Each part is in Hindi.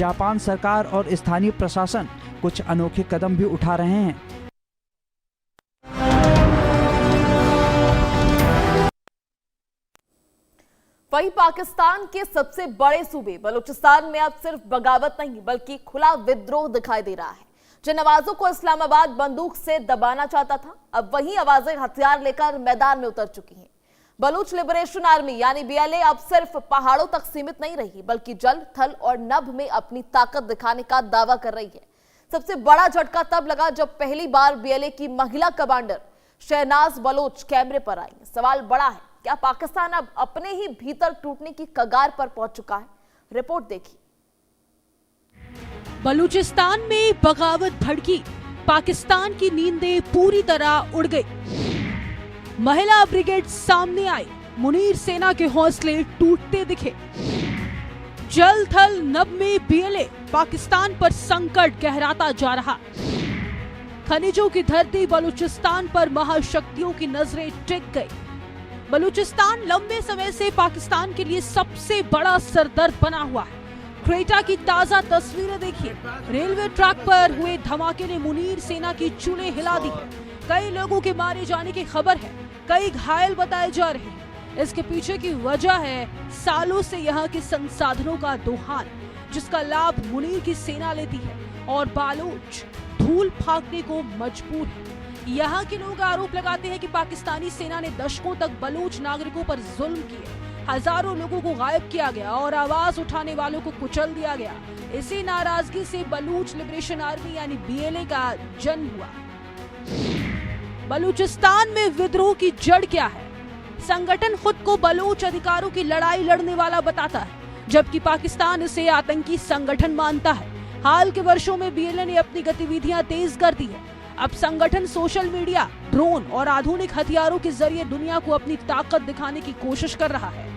जापान सरकार और स्थानीय प्रशासन कुछ अनोखे कदम भी उठा रहे हैं। वहीं पाकिस्तान के सबसे बड़े सूबे बलूचिस्तान में अब सिर्फ बगावत नहीं बल्कि खुला विद्रोह दिखाई दे रहा है। जिन आवाजों को इस्लामाबाद बंदूक से दबाना चाहता था, अब वही आवाजें हथियार लेकर मैदान में उतर चुकी हैं। बलूच लिबरेशन आर्मी यानी बीएलए अब सिर्फ पहाड़ों तक सीमित नहीं रही बल्कि जल, थल और नभ में अपनी ताकत दिखाने का दावा कर रही है। सबसे बड़ा झटका तब लगा जब पहली बार बीएलए की महिला कमांडर शहनाज बलोच कैमरे पर आई। सवाल बड़ा है, क्या पाकिस्तान अब अपने ही भीतर टूटने की कगार पर पहुंच चुका है? रिपोर्ट देखिए। बलूचिस्तान में बगावत भड़की, पाकिस्तान की नींदें पूरी तरह उड़ गई। महिला ब्रिगेड सामने आई, मुनीर सेना के हौसले टूटते दिखे। जल थल नभ में बीएलए, पाकिस्तान पर संकट गहराता जा रहा। खनिजों की धरती बलूचिस्तान पर महाशक्तियों की नजरें टिक गई। बलूचिस्तान लंबे समय से पाकिस्तान के लिए सबसे बड़ा सरदर्द बना हुआ है। क्वेटा की ताजा तस्वीरें देखिए। रेलवे ट्रैक पर हुए धमाके ने मुनीर सेना की चूल्हे हिला दी है। कई लोगों के मारे जाने की खबर है, कई घायल बताए जा रहे हैं। इसके पीछे की वजह है सालों से यहाँ के संसाधनों का दोहन, जिसका लाभ मुनीर की सेना लेती है और बालूच धूल फाकने को मजबूर है। यहाँ के लोग आरोप लगाते हैं कि पाकिस्तानी सेना ने दशकों तक बलूच नागरिकों पर जुल्म किए, हजारों लोगों को गायब किया गया और आवाज उठाने वालों को कुचल दिया गया। इसी नाराजगी से बलूच लिबरेशन आर्मी यानी बीएलए का जन्म हुआ। बलूचिस्तान में विद्रोह की जड़ क्या है? संगठन खुद को बलूच अधिकारों की लड़ाई लड़ने वाला बताता है, जबकि पाकिस्तान इसे आतंकी संगठन मानता है। हाल के वर्षों में बीएलए ने अपनी गतिविधियां तेज कर दी है। अब संगठन सोशल मीडिया, ड्रोन और आधुनिक हथियारों के जरिए दुनिया को अपनी ताकत दिखाने की कोशिश कर रहा है।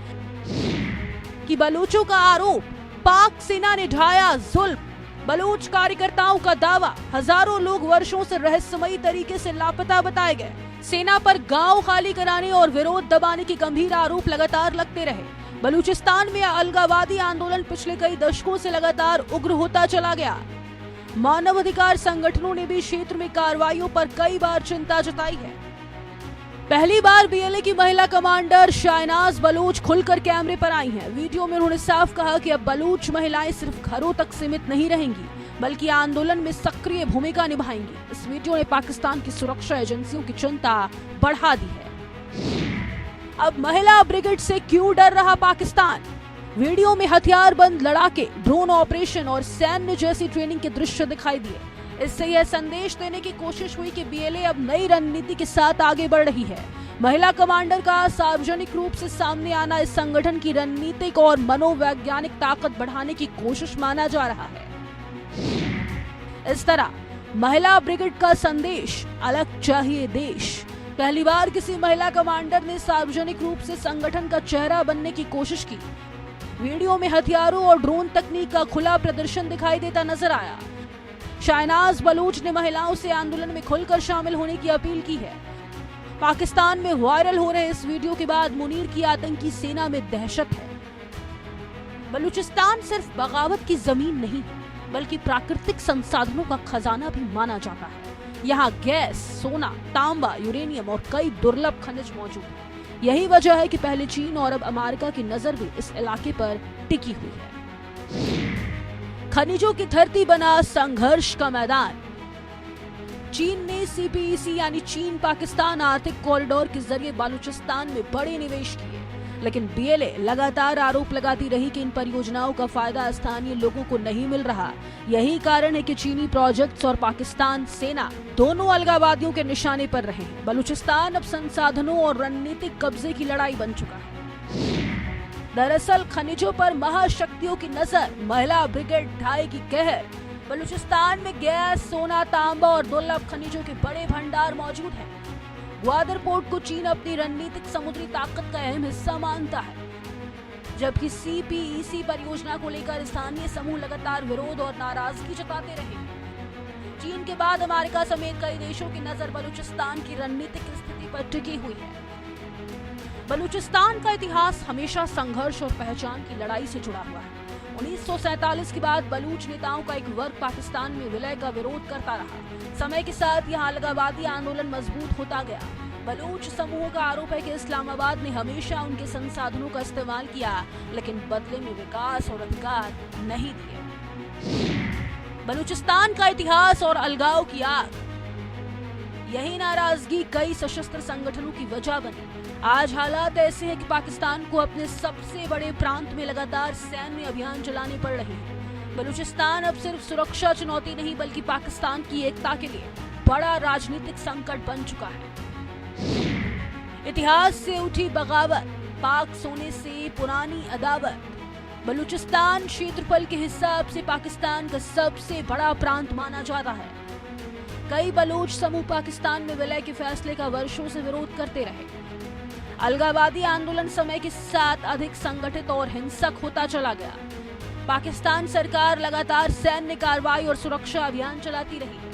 कि बलूचों का आरोप, पाक सेना ने ढाया जुल्म। बलूच कार्यकर्ताओं का दावा, हजारों लोग वर्षों से रहस्यमयी तरीके से लापता बताए गए। सेना पर गांव खाली कराने और विरोध दबाने के गंभीर आरोप लगातार लगते रहे। बलूचिस्तान में अलगाववादी आंदोलन पिछले कई दशकों से लगातार उग्र होता चला गया। मानवाधिकार संगठनों ने भी क्षेत्र में कार्रवाइयों पर कई बार चिंता जताई है। पहली बार बीएलए की महिला कमांडर शहनाज बलोच खुलकर कैमरे पर आई हैं। वीडियो में उन्होंने साफ कहा कि अब बलूच महिलाएं सिर्फ घरों तक सीमित नहीं रहेंगी बल्कि आंदोलन में सक्रिय भूमिका निभाएंगी। इस वीडियो ने पाकिस्तान की सुरक्षा एजेंसियों की चिंता बढ़ा दी है। अब महिला ब्रिगेड से क्यों डर रहा पाकिस्तान? वीडियो में हथियारबंद लड़ाके, ड्रोन ऑपरेशन और सैन्य जैसी ट्रेनिंग के दृश्य दिखाई दिए। इससे यह संदेश देने की कोशिश हुई कि बीएलए अब नई रणनीति के साथ आगे बढ़ रही है। महिला कमांडर का सार्वजनिक रूप से सामने आना इस संगठन की रणनीतिक और मनोवैज्ञानिक ताकत बढ़ाने की कोशिश माना जा रहा है। इस तरह महिला ब्रिगेड का संदेश, अलग चाहिए देश। पहली बार किसी महिला कमांडर ने सार्वजनिक रूप से संगठन का चेहरा बनने की कोशिश की। वीडियो में हथियारों और ड्रोन तकनीक का खुला प्रदर्शन दिखाई देता नजर आया। शहनाज बलूच ने महिलाओं से आंदोलन में खुलकर शामिल होने की अपील की है। पाकिस्तान में वायरल हो रहे इस वीडियो के बाद मुनीर की आतंकी सेना में दहशत है। बलूचिस्तान सिर्फ बगावत की जमीन नहीं बल्कि प्राकृतिक संसाधनों का खजाना भी माना जाता है। यहाँ गैस, सोना, तांबा, यूरेनियम और कई दुर्लभ खनिज मौजूद हैं। यही वजह है कि पहले चीन और अब अमेरिका की नजर भी इस इलाके पर टिकी हुई है। खनिजों की धरती बना संघर्ष का मैदान। चीन ने सीपीईसी यानी चीन पाकिस्तान आर्थिक कॉरिडोर के जरिए बलूचिस्तान में बड़े निवेश किए, लेकिन बीएलए लगातार आरोप लगाती रही कि इन परियोजनाओं का फायदा स्थानीय लोगों को नहीं मिल रहा। यही कारण है कि चीनी प्रोजेक्ट्स और पाकिस्तान सेना दोनों अलगाववादियों के निशाने पर रहे हैं। बलूचिस्तान अब संसाधनों और रणनीतिक कब्जे की लड़ाई बन चुका है। दरअसल खनिजों पर महाशक्तियों की नजर, महिला ब्रिगेड ढाएगी कहर। बलूचिस्तान में गैस, सोना, तांबा और दुर्लभ खनिजों के बड़े भंडार मौजूद हैं। ग्वादर पोर्ट को चीन अपनी रणनीतिक समुद्री ताकत का अहम हिस्सा मानता है, जबकि सीपीईसी परियोजना को लेकर स्थानीय समूह लगातार विरोध और नाराजगी जताते रहे। चीन के बाद अमेरिका समेत कई देशों की नजर बलूचिस्तान की रणनीतिक स्थिति पर टिकी हुई है। बलूचिस्तान का इतिहास हमेशा संघर्ष और पहचान की लड़ाई से जुड़ा हुआ है। 1947 के बाद बलूच नेताओं का एक वर्ग पाकिस्तान में विलय का विरोध करता रहा। समय के साथ यह अलगाववादी आंदोलन मजबूत होता गया। बलूच समूह का आरोप है कि इस्लामाबाद ने हमेशा उनके संसाधनों का इस्तेमाल किया, लेकिन बदले में विकास और अधिकार नहीं दिए। बलूचिस्तान का इतिहास और अलगाव की आग, यही नाराजगी कई सशस्त्र संगठनों की वजह बनी। आज हालात ऐसे हैं कि पाकिस्तान को अपने सबसे बड़े प्रांत में लगातार सैन्य अभियान चलाने पड़ रहे हैं। बलूचिस्तान अब सिर्फ सुरक्षा चुनौती नहीं बल्कि पाकिस्तान की एकता के लिए बड़ा राजनीतिक संकट बन चुका है। इतिहास से उठी बगावत, पाक सोने से पुरानी अदावत। बलूचिस्तान क्षेत्रफल के हिसाब से पाकिस्तान का सबसे बड़ा प्रांत माना जाता है। कई बलूच समूह पाकिस्तान में विलय के फैसले का वर्षों से विरोध करते रहे। अलगाववादी आंदोलन समय के साथ अधिक संगठित और हिंसक होता चला गया। पाकिस्तान सरकार लगातार सैन्य कार्रवाई और सुरक्षा अभियान चलाती रही है।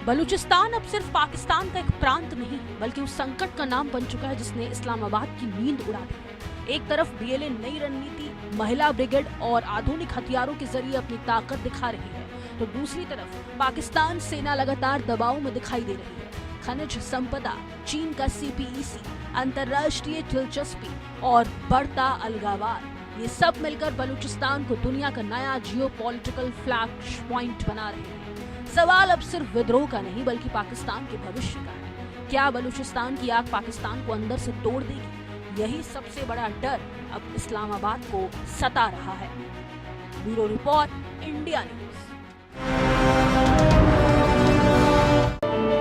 बलूचिस्तान अब सिर्फ पाकिस्तान का एक प्रांत नहीं बल्कि उस संकट का नाम बन चुका है जिसने इस्लामाबाद की नींद उड़ा दी है। एक तरफ बीएलए नई रणनीति, महिला ब्रिगेड और आधुनिक हथियारों के जरिए अपनी ताकत दिखा रही है, तो दूसरी तरफ पाकिस्तान सेना लगातार दबाव में दिखाई दे रही है। खनिज संपदा, चीन का सीपीईसी, अंतर्राष्ट्रीय दिलचस्पी और बढ़ता अलगाववाद, ये सब मिलकर बलूचिस्तान को दुनिया का नया जियोपॉलिटिकल फ्लैश पॉइंट बना रहे हैं। सवाल अब सिर्फ विद्रोह का नहीं बल्कि पाकिस्तान के भविष्य का है। क्या बलूचिस्तान की आग पाकिस्तान को अंदर से तोड़ देगी? यही सबसे बड़ा डर अब इस्लामाबाद को सता रहा है। Bureau report, India news.